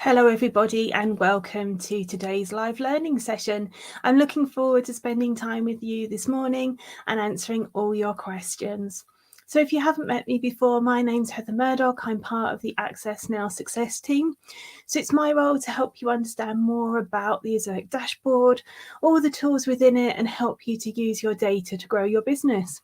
Hello everybody and welcome to today's live learning session. I'm looking forward to spending time with you this morning and answering all your questions. So if you haven't met me before, my name's Heather Murdoch. I'm part of the Access Now Success team. So it's my role to help you understand more about the Ezoic dashboard, all the tools within it, and help you to use your data to grow your business.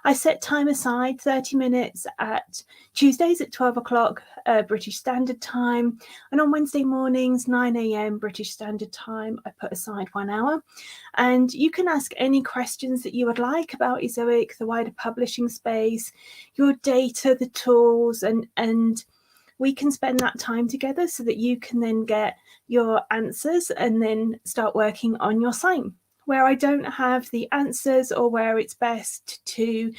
I set time aside 30 minutes at Tuesdays at 12 o'clock British Standard Time, and on Wednesday mornings 9 a.m. British Standard Time I put aside 1 hour, and you can ask any questions that you would like about Ezoic, the wider publishing space, your data, the tools, and we can spend that time together so that you can then get your answers and then start working on your site. Where I don't have the answers or where it's best to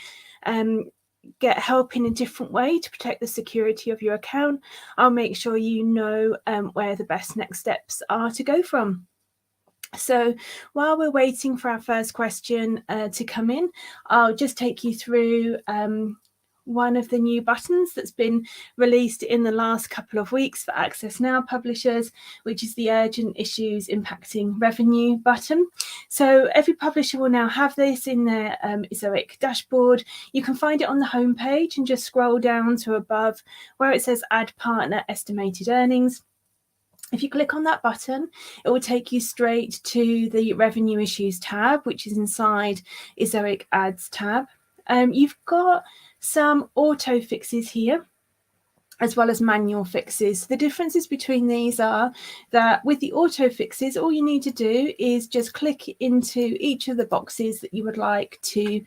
get help in a different way to protect the security of your account, I'll make sure you know where the best next steps are to go from. So while we're waiting for our first question to come in, I'll just take you through one of the new buttons that's been released in the last couple of weeks for Access Now publishers, which is the Urgent Issues Impacting Revenue button. So every publisher will now have this in their Ezoic dashboard. You can find it on the homepage and just scroll down to above where it says Add Partner Estimated Earnings. If you click on that button, it will take you straight to the Revenue Issues tab, which is inside Ezoic Ads tab. You've got some auto fixes here, as well as manual fixes. The differences between these are that with the auto fixes, all you need to do is just click into each of the boxes that you would like to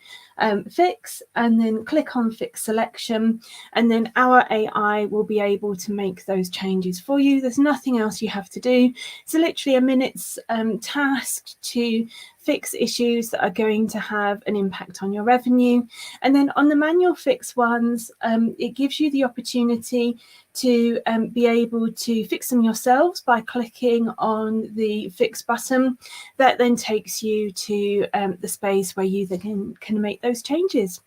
fix, and then click on Fix Selection, and then our AI will be able to make those changes for you. There's nothing else you have to do. It's literally a minute's task to fix issues that are going to have an impact on your revenue. And then on the manual fix ones, it gives you the opportunity to be able to fix them yourselves by clicking on the fix button. That then takes you to the space where you then can make those changes.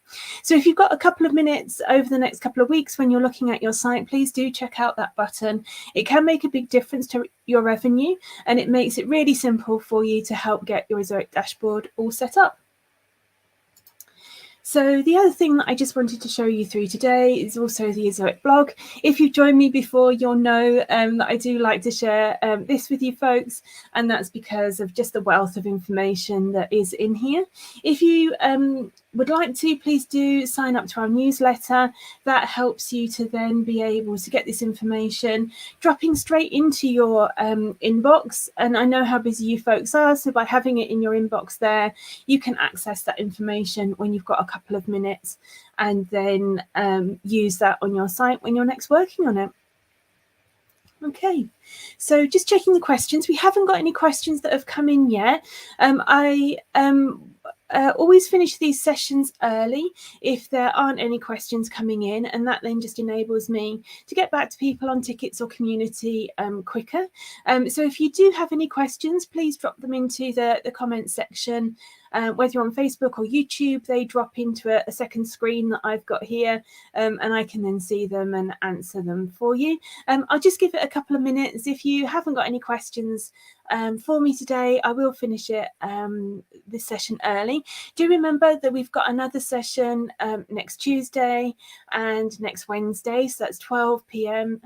So if you've got a couple of minutes over the next couple of weeks when you're looking at your site, please do check out that button. It can make a big difference to your revenue, and it makes it really simple for you to help get your Ezoic dashboard all set up. So the other thing that I just wanted to show you through today is also the Ezoic blog. If you've joined me before, you'll know that I do like to share this with you folks, and that's because of just the wealth of information that is in here. If you would like to, please do sign up to our newsletter. That helps you to then be able to get this information dropping straight into your inbox. And I know how busy you folks are, so by having it in your inbox there, you can access that information when you've got a couple of minutes, and then use that on your site when you're next working on it. Okay, so just checking the questions. We haven't got any questions that have come in yet. I always finish these sessions early if there aren't any questions coming in, and that then just enables me to get back to people on tickets or community quicker. So if you do have any questions, please drop them into the comment section. Whether you're on Facebook or YouTube, they drop into a second screen that I've got here, and I can then see them and answer them for you. I'll just give it a couple of minutes. If you haven't got any questions for me today, I will finish it this session early. Do remember that we've got another session next Tuesday and next Wednesday, so that's 12 p.m.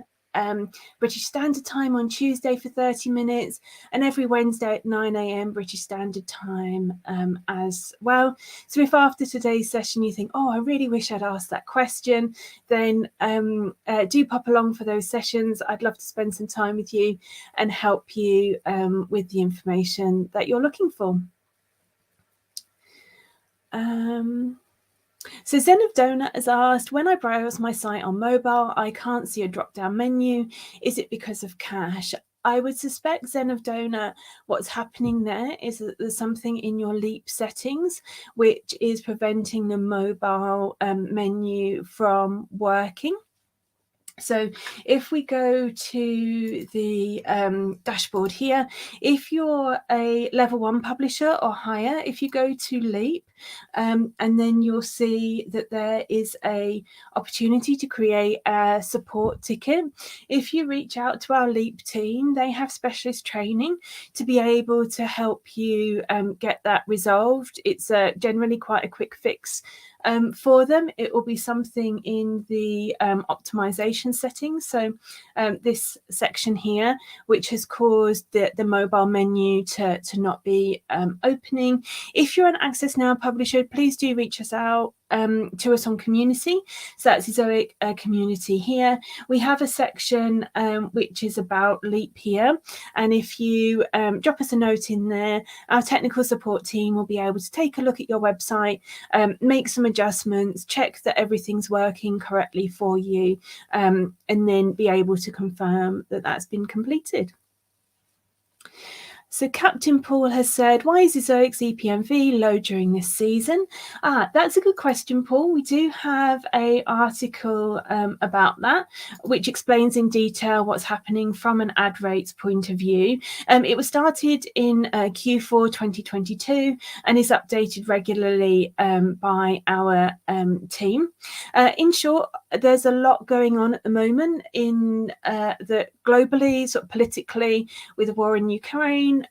British Standard Time on Tuesday for 30 minutes, and every Wednesday at 9 a.m. British Standard Time as well. So if after today's session you think, oh, I really wish I'd asked that question, then do pop along for those sessions. I'd love to spend some time with you and help you with the information that you're looking for. So Zen of Donut has asked, when I browse my site on mobile, I can't see a drop-down menu. Is it because of cache? I would suspect, Zen of Donut, what's happening there is that there's something in your Leap settings which is preventing the mobile menu from working. So if we go to the dashboard here, if you're a level 1 publisher or higher, if you go to Leap, and then you'll see that there is a opportunity to create a support ticket. If you reach out to our Leap team, they have specialist training to be able to help you get that resolved. It's generally quite a quick fix for them. It will be something in the optimization settings. So this section here, which has caused the mobile menu to not be opening. If you're an Access Now publisher, please do reach us out to us on community. So that's Ezoic community here. We have a section which is about Leap here. And if you drop us a note in there, our technical support team will be able to take a look at your website, make some adjustments, check that everything's working correctly for you, and then be able to confirm that that's been completed. So Captain Paul has said, why is Ezoic's EPMV low during this season? That's a good question, Paul. We do have an article about that, which explains in detail what's happening from an ad rates point of view. It was started in Q4 2022 and is updated regularly by our team. In short, there's a lot going on at the moment in the globally, sort of politically, with the war in Ukraine,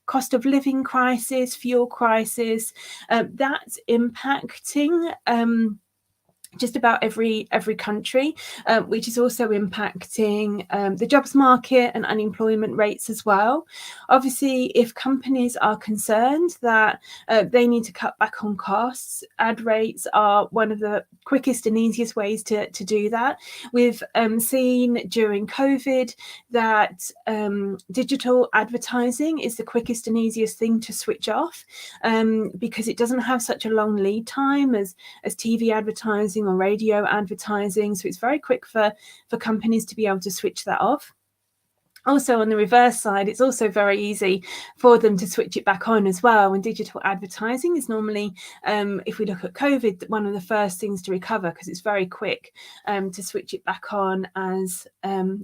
cost of living crisis, fuel crisis, that's impacting just about every country, which is also impacting the jobs market and unemployment rates as well. Obviously, if companies are concerned that they need to cut back on costs, ad rates are one of the quickest and easiest ways to do that. We've seen during COVID that digital advertising is the quickest and easiest thing to switch off because it doesn't have such a long lead time as TV advertising or radio advertising. So it's very quick for companies to be able to switch that off. Also, on the reverse side, it's also very easy for them to switch it back on as well. When digital advertising is normally, if we look at COVID, one of the first things to recover because it's very quick to switch it back on as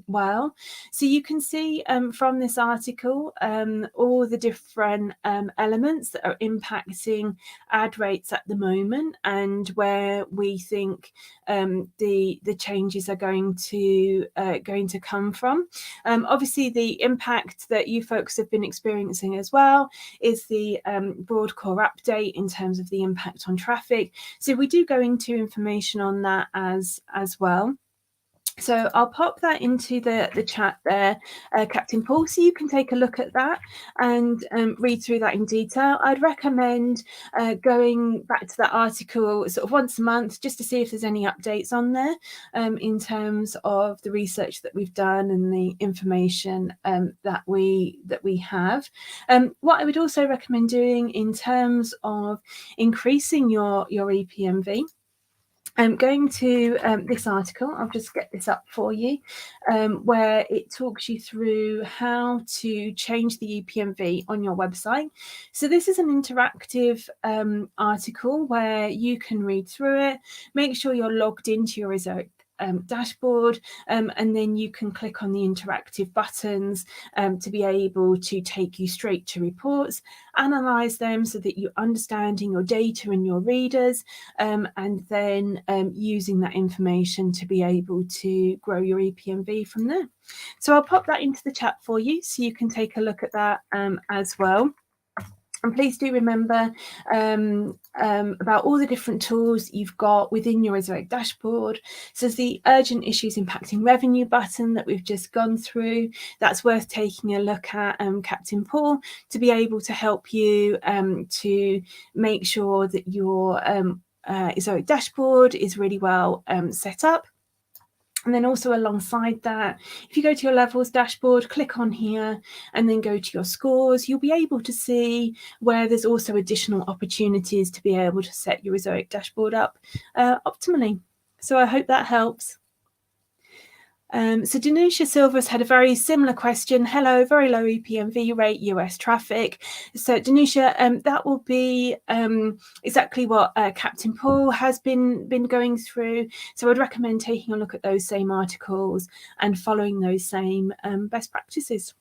well. So you can see from this article all the different elements that are impacting ad rates at the moment and where we think the changes are going to come from. Obviously, the impact that you folks have been experiencing as well is the broad core update in terms of the impact on traffic. So we do go into information on that as well. So I'll pop that into the chat there, Captain Paul, so you can take a look at that and read through that in detail. I'd recommend going back to that article sort of once a month just to see if there's any updates on there in terms of the research that we've done and the information that we have. What I would also recommend doing in terms of increasing your EPMV, going to this article, I'll just get this up for you, where it talks you through how to change the EPMV on your website. So this is an interactive article where you can read through it, make sure you're logged into your Ezoic dashboard, and then you can click on the interactive buttons to be able to take you straight to reports, analyze them so that you're understanding your data and your readers, and then using that information to be able to grow your EPMV from there. So I'll pop that into the chat for you so you can take a look at that as well. And please do remember about all the different tools you've got within your Ezoic dashboard. So there's the urgent issues impacting revenue button that we've just gone through. That's worth taking a look at, Captain Paul, to be able to help you to make sure that your Ezoic dashboard is really well set up. And then also alongside that, if you go to your levels dashboard, click on here and then go to your scores, you'll be able to see where there's also additional opportunities to be able to set your Ezoic dashboard up optimally. So I hope that helps. So Danusha Silva's had a very similar question. Hello, very low EPMV rate, US traffic. So Danusha, that will be exactly what Captain Paul has been going through. So I'd recommend taking a look at those same articles and following those same best practices.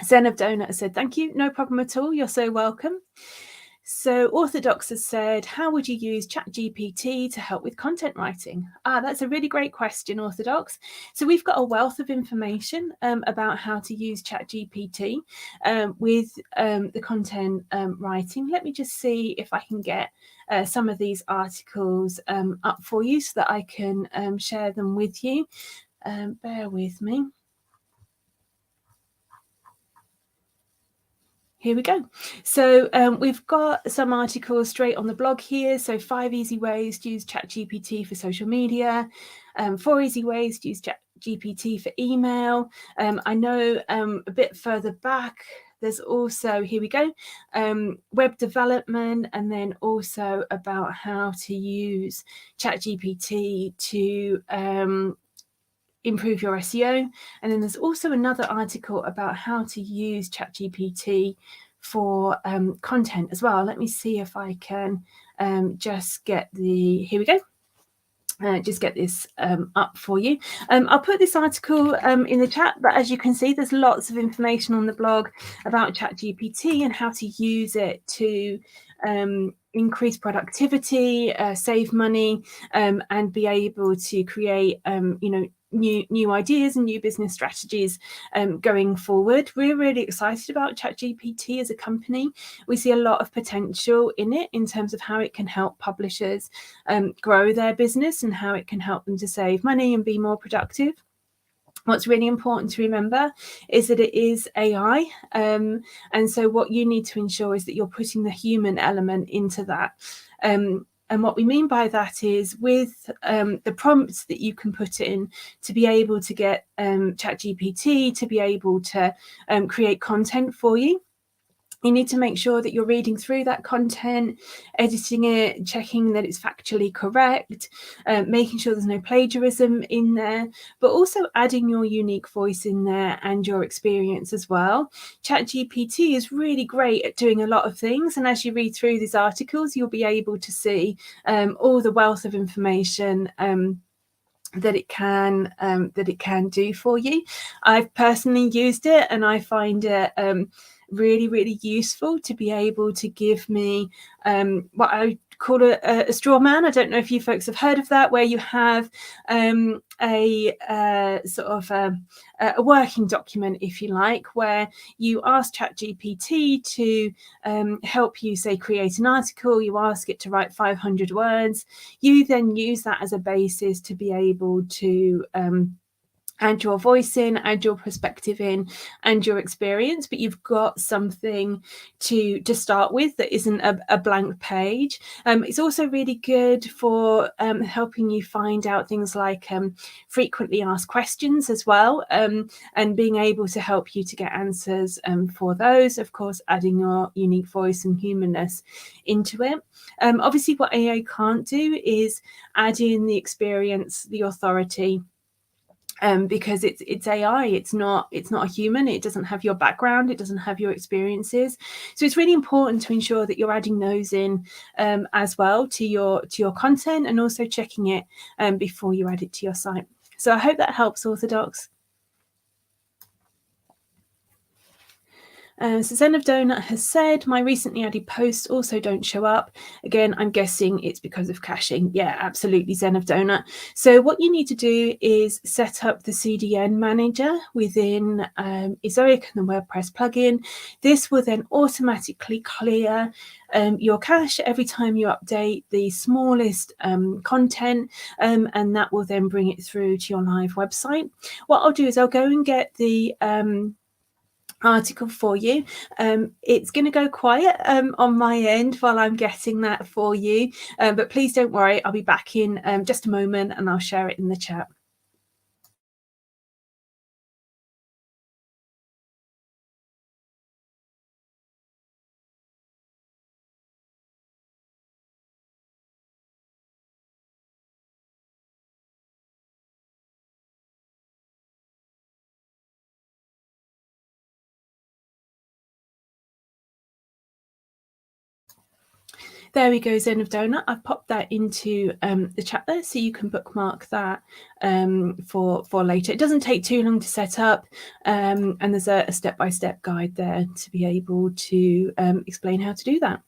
Zen of Donut said, thank you, no problem at all. You're so welcome. So Orthodox has said, how would you use ChatGPT to help with content writing? That's a really great question, Orthodox. So we've got a wealth of information about how to use ChatGPT with the content writing. Let me just see if I can get some of these articles up for you so that I can share them with you. Bear with me. Here we go. So we've got some articles straight on the blog here. So 5 easy ways to use ChatGPT for social media, 4 easy ways to use ChatGPT for email. I know a bit further back, there's also, here we go, web development, and then also about how to use ChatGPT to improve your SEO. And then there's also another article about how to use ChatGPT for content as well. Let me see if I can just get the, here we go. Just get this up for you. I'll put this article in the chat, but as you can see, there's lots of information on the blog about ChatGPT and how to use it to increase productivity, save money, and be able to create, new ideas and new business strategies going forward. We're really excited about ChatGPT as a company. We see a lot of potential in it in terms of how it can help publishers grow their business and how it can help them to save money and be more productive. What's really important to remember is that it is AI. And so what you need to ensure is that you're putting the human element into that. And what we mean by that is with the prompts that you can put in to be able to get ChatGPT to be able to create content for you. You need to make sure that you're reading through that content, editing it, checking that it's factually correct, making sure there's no plagiarism in there, but also adding your unique voice in there and your experience as well. ChatGPT is really great at doing a lot of things. And as you read through these articles, you'll be able to see all the wealth of information that it can do for you. I've personally used it and I find it really, really useful to be able to give me what I call a straw man. I don't know if you folks have heard of that, where you have a sort of a working document, if you like, where you ask ChatGPT to help you, say, create an article. You ask it to write 500 words. You then use that as a basis to be able to add your voice in, add your perspective in, and your experience, but you've got something to start with that isn't a blank page. It's also really good for helping you find out things like frequently asked questions as well, and being able to help you to get answers for those, of course, adding your unique voice and humanness into it. Obviously, what AI can't do is add in the experience, the authority, because it's AI, it's not a human. It doesn't have your background, it doesn't have your experiences. So it's really important to ensure that you're adding those in as well to your content, and also checking it before you add it to your site. So I hope that helps, Orthodox. So Zen of Donut has said, my recently added posts also don't show up. Again, I'm guessing it's because of caching. Yeah, absolutely, Zen of Donut. So what you need to do is set up the CDN manager within Ezoic and the WordPress plugin. This will then automatically clear your cache every time you update the smallest content, and that will then bring it through to your live website. What I'll do is I'll go and get the article for you. It's going to go quiet on my end while I'm getting that for you, but please don't worry, I'll be back in just a moment and I'll share it in the chat. There we go, Zen of Donut. I've popped that into the chat there, so you can bookmark that for later. It doesn't take too long to set up, and there's a step-by-step guide there to be able to explain how to do that.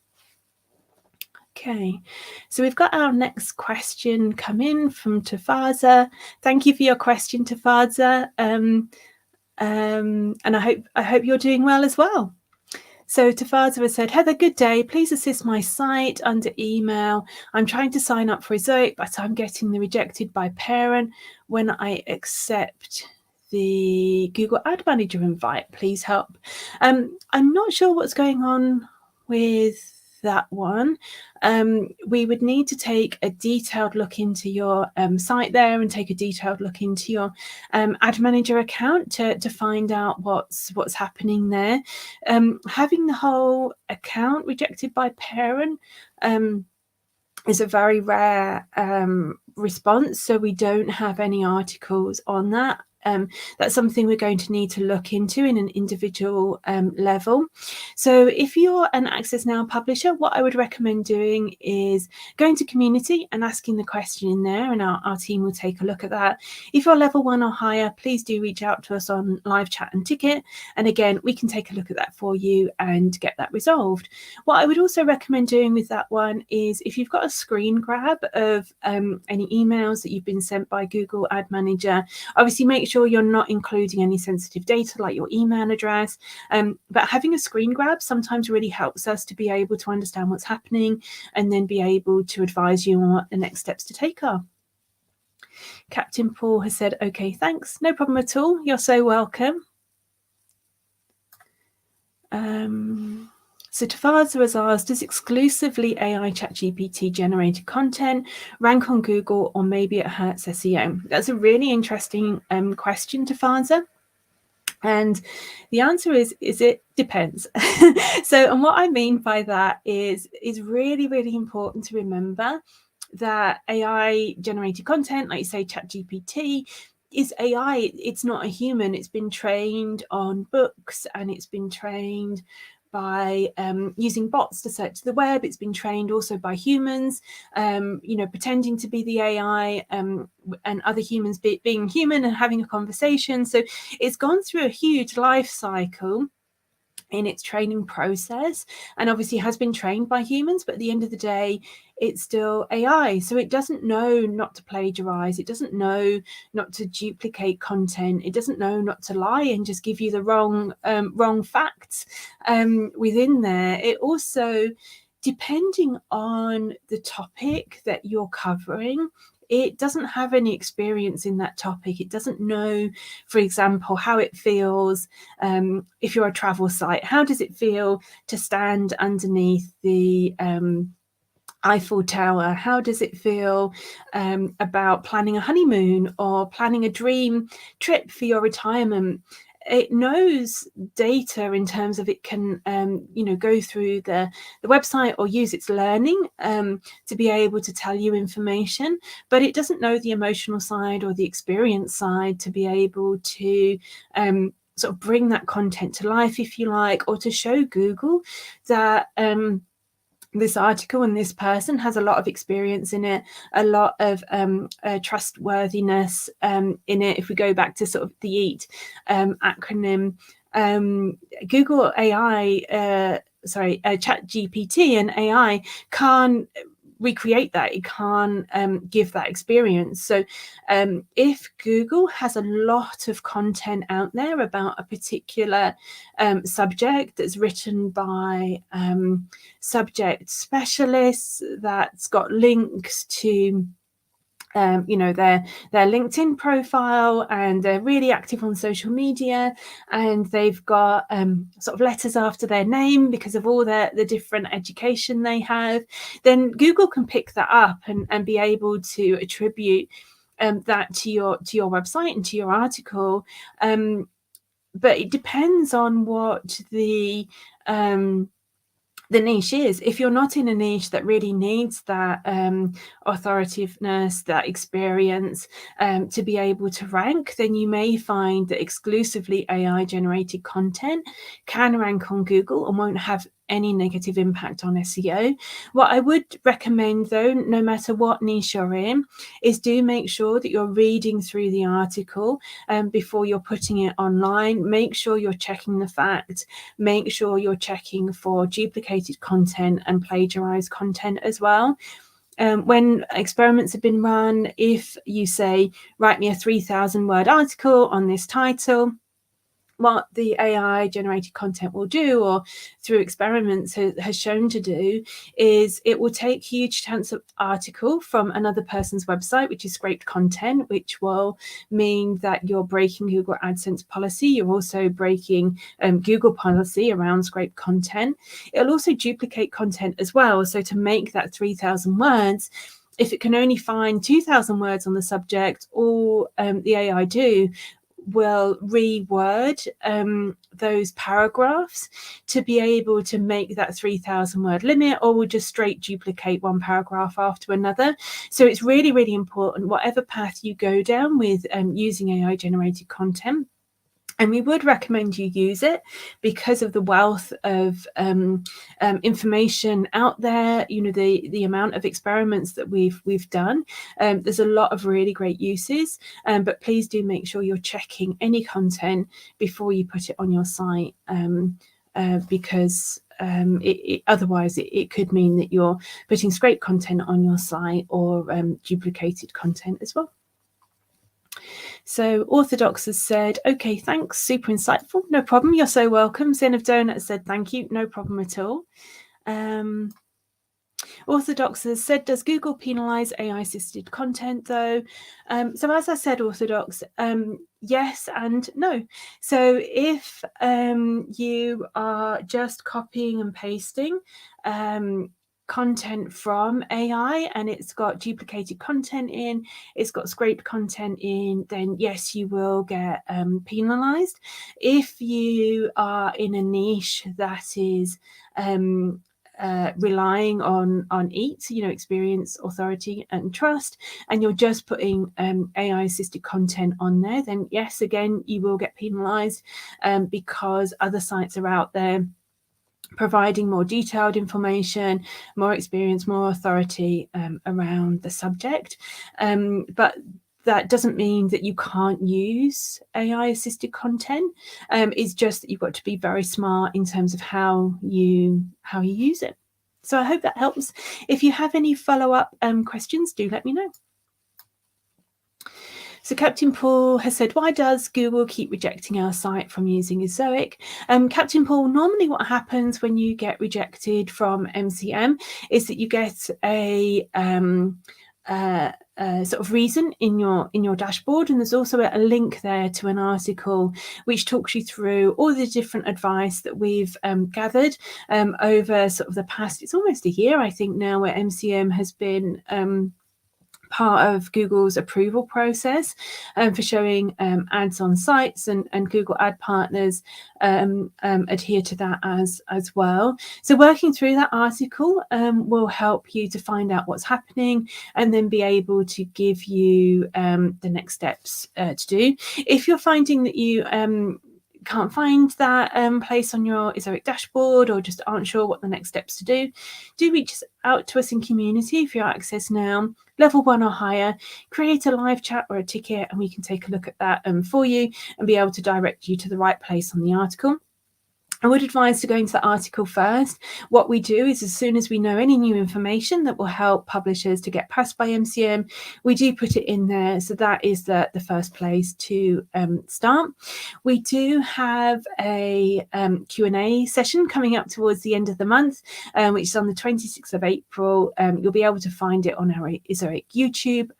Okay, so we've got our next question come in from Tafaza. Thank you for your question, Tafaza, and I hope you're doing well as well. So Tafaza has said, Heather, good day. Please assist my site under email. I'm trying to sign up for Ezoic, but I'm getting the rejected by parent when I accept the Google Ad Manager invite. Please help. I'm not sure what's going on with that one. We would need to take a detailed look into your site there and take a detailed look into your ad manager account to find out what's happening there. Having the whole account rejected by parent is a very rare response, so we don't have any articles on that. That's something we're going to need to look into in an individual level. So if you're an Access Now publisher, what I would recommend doing is going to community and asking the question in there, and our team will take a look at that. If you're level 1 or higher, please do reach out to us on live chat and ticket. And again, we can take a look at that for you and get that resolved. What I would also recommend doing with that one is if you've got a screen grab of any emails that you've been sent by Google Ad Manager, obviously make sure you're not including any sensitive data like your email address, but having a screen grab sometimes really helps us to be able to understand what's happening and then be able to advise you on what the next steps to take are. Captain Paul has said, okay, thanks, no problem at all, you're so welcome. So Tafaza has asked, does exclusively AI ChatGPT generated content rank on Google, or maybe it hurts SEO? That's a really interesting question, Tafaza. And the answer is it depends. So, and what I mean by that is really, really important to remember that AI generated content, like you say, ChatGPT, is AI. It's not a human. It's been trained on books, and it's been trained by using bots to search the web. It's been trained also by humans, pretending to be the AI, and other humans being human and having a conversation. So it's gone through a huge life cycle in its training process, and obviously has been trained by humans, but at the end of the day it's still AI. So it doesn't know not to plagiarize, it doesn't know not to duplicate content, it doesn't know not to lie and just give you the wrong facts within there. It also, depending on the topic that you're covering, it doesn't have any experience in that topic. It doesn't know, for example, how it feels if you're a travel site. How does it feel to stand underneath the Eiffel Tower? How does it feel about planning a honeymoon or planning a dream trip for your retirement? It knows data in terms of it can, go through the website or use its learning to be able to tell you information, but it doesn't know the emotional side or the experience side to be able to sort of bring that content to life, if you like, or to show Google that this article and this person has a lot of experience in it, a lot of trustworthiness in it. If we go back to sort of the EAT acronym, Google AI, ChatGPT and AI can't recreate that. It can't give that experience. So if Google has a lot of content out there about a particular subject that's written by subject specialists, that's got links to their LinkedIn profile, and they're really active on social media, and they've got sort of letters after their name because of all the different education they have, then Google can pick that up and be able to attribute that to your website and to your article. But it depends on what the niche is. If you're not in a niche that really needs that authoritativeness, that experience to be able to rank, then you may find that exclusively AI generated content can rank on Google and won't have any negative impact on SEO. What I would recommend, though, no matter what niche you're in, is do make sure that you're reading through the article before you're putting it online. Make sure you're checking the facts. Make sure you're checking for duplicated content and plagiarized content as well. When experiments have been run, if you say, write me a 3,000 word article on this title, what the AI generated content will do, or through experiments has shown to do, is it will take huge chunks of article from another person's website, which is scraped content, which will mean that you're breaking Google AdSense policy. You're also breaking Google policy around scraped content. It'll also duplicate content as well. So to make that 3,000 words, if it can only find 2,000 words on the subject, all the AI do will reword those paragraphs to be able to make that 3,000 word limit, or will just straight duplicate one paragraph after another. So it's really, really important, whatever path you go down with using AI generated content. And we would recommend you use it because of the wealth of information out there. You know, the amount of experiments that we've done. There's a lot of really great uses, but please do make sure you're checking any content before you put it on your site, because otherwise it could mean that you're putting scraped content on your site, or duplicated content as well. So Orthodox has said, okay, thanks, super insightful, no problem, you're so welcome. Zen of Donut said, thank you, no problem at all. Orthodox has said, does Google penalize AI assisted content though? So as I said, Orthodox, yes and no. So if you are just copying and pasting content from AI and it's got duplicated content in, it's got scraped content in, then yes, you will get penalized. If you are in a niche that is relying on EAT, you know, experience, authority and trust, and you're just putting AI assisted content on there, then yes, again, you will get penalized because other sites are out there providing more detailed information, more experience, more authority around the subject. But that doesn't mean that you can't use AI assisted content. It's just that you've got to be very smart in terms of how you use it. So I hope that helps. If you have any follow-up questions, do let me know. So Captain Paul has said, why does Google keep rejecting our site from using Ezoic? Captain Paul, normally what happens when you get rejected from MCM is that you get a sort of reason in your dashboard, and there's also a link there to an article which talks you through all the different advice that we've gathered over sort of the past, it's almost a year I think now, where MCM has been part of Google's approval process for showing ads on sites, and Google ad partners adhere to that as well. So working through that article will help you to find out what's happening and then be able to give you the next steps to do. If you're finding that you can't find that place on your Ezoic dashboard, or just aren't sure what the next steps to do reach out to us in community for your Access Now level 1 or higher. Create a live chat or a ticket and we can take a look at that for you and be able to direct you to the right place on the article. I would advise to go into the article first. What we do is, as soon as we know any new information that will help publishers to get passed by MCM, we do put it in there. So that is the first place to start. We do have a Q&A session coming up towards the end of the month, which is on the 26th of April. You'll be able to find it on our Ezoic YouTube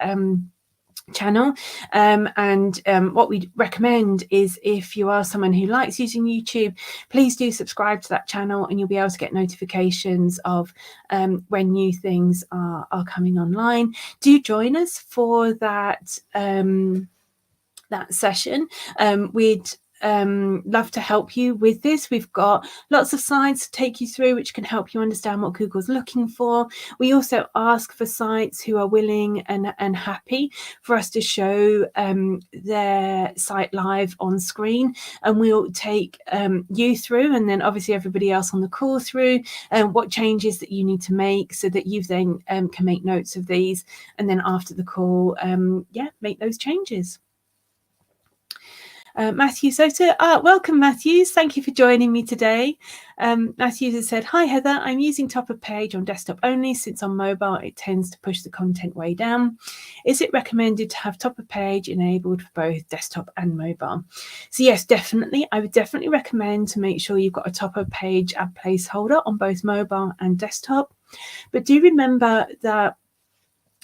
channel, and what we recommend is, if you are someone who likes using YouTube, please do subscribe to that channel and you'll be able to get notifications of when new things are coming online. Do join us for that that session. We'd love to help you with this. We've got lots of sites to take you through which can help you understand what Google's looking for. We also ask for sites who are willing and happy for us to show their site live on screen, and we'll take you through, and then obviously everybody else on the call through, what changes that you need to make so that you then can make notes of these, and then after the call, make those changes. Matthew Soto, welcome Matthews, thank you for joining me today. Matthews has said, hi Heather, I'm using top of page on desktop only since on mobile it tends to push the content way down. Is it recommended to have top of page enabled for both desktop and mobile? So yes, definitely, I would definitely recommend to make sure you've got a top of page ad placeholder on both mobile and desktop. But do remember that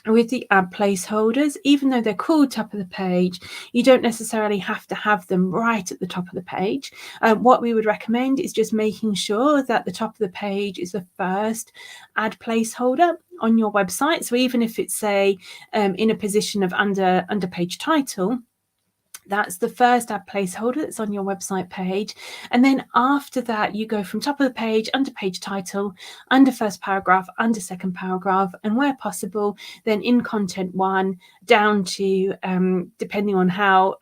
with the ad placeholders, even though they're called top of the page, you don't necessarily have to have them right at the top of the page. What we would recommend is just making sure that the top of the page is the first ad placeholder on your website. So even if it's, say, in a position of under page title, that's the first ad placeholder that's on your website page. And then after that, you go from top of the page, under page title, under first paragraph, under second paragraph, and where possible, then in content 1, down to, depending on how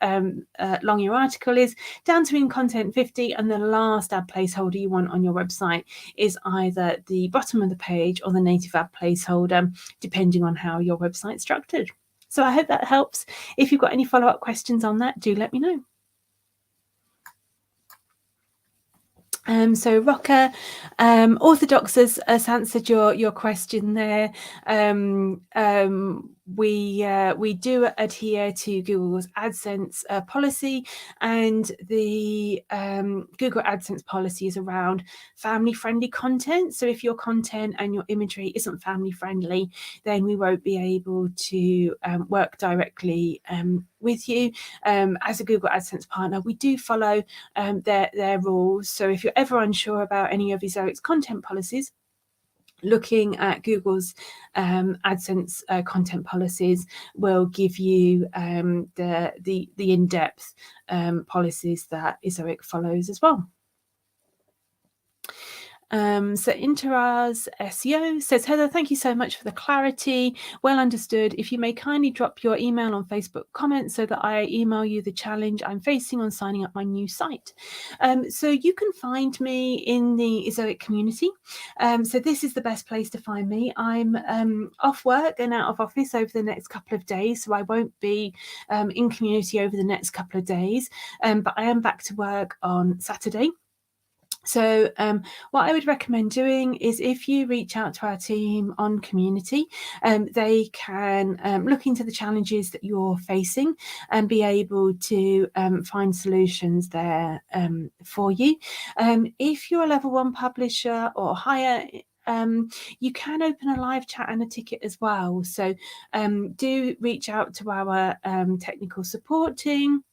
long your article is, down to in content 50. And the last ad placeholder you want on your website is either the bottom of the page or the native ad placeholder, depending on how your website's structured. So I hope that helps. If you've got any follow-up questions on that, do let me know. So Rocker, Orthodox has answered your question there. We do adhere to Google's AdSense policy, and the Google AdSense policy is around family-friendly content. So if your content and your imagery isn't family-friendly, then we won't be able to work directly with you. As a Google AdSense partner, we do follow their rules. So if you're ever unsure about any of Ezoic's content policies, looking at Google's AdSense content policies will give you the in-depth policies that Ezoic follows as well. So Interaz SEO says, Heather, thank you so much for the clarity. Well understood. If you may kindly drop your email on Facebook comments so that I email you the challenge I'm facing on signing up my new site. So you can find me in the Ezoic community. So this is the best place to find me. I'm off work and out of office over the next couple of days, so I won't be in community over the next couple of days, but I am back to work on Saturday. So what I would recommend doing is if you reach out to our team on community, they can look into the challenges that you're facing and be able to find solutions there for you. If you're a level 1 publisher or higher, you can open a live chat and a ticket as well. So do reach out to our technical support team.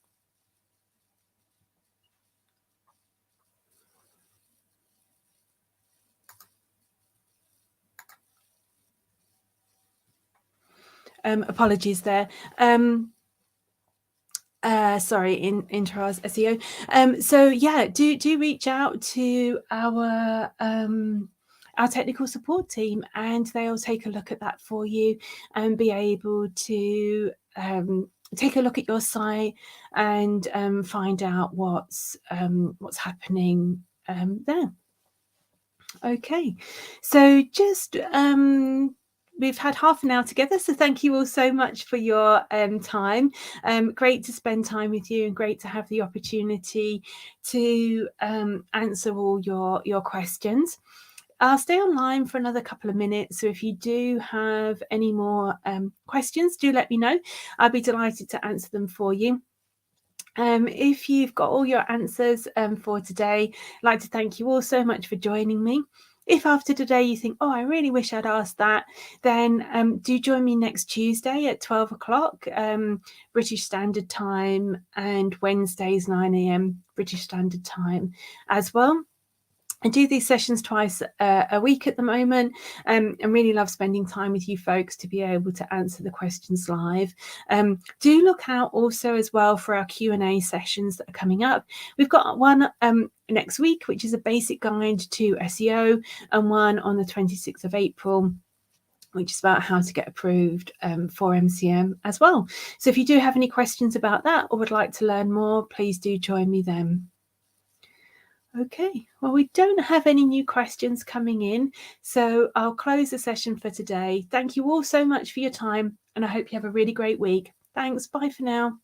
Apologies there. Sorry, in Interaz SEO. So yeah, do reach out to our technical support team, and they'll take a look at that for you and be able to take a look at your site and find out what's happening there. Okay, so just we've had half an hour together, so thank you all so much for your time. Great to spend time with you, and great to have the opportunity to answer all your questions. I'll stay online for another couple of minutes, so if you do have any more questions, do let me know. I'll be delighted to answer them for you. If you've got all your answers for today, I'd like to thank you all so much for joining me. If after today you think, oh, I really wish I'd asked that, then do join me next Tuesday at 12 o'clock British Standard Time, and Wednesdays 9 a.m. British Standard Time as well. I do these sessions twice a week at the moment, and really love spending time with you folks to be able to answer the questions live. Do look out also as well for our Q&A sessions that are coming up. We've got one next week, which is a basic guide to SEO, and one on the 26th of April, which is about how to get approved for MCM as well. So if you do have any questions about that or would like to learn more, please do join me then. Okay, well, we don't have any new questions coming in, so I'll close the session for today. Thank you all so much for your time, and I hope you have a really great week. Thanks. Bye for now.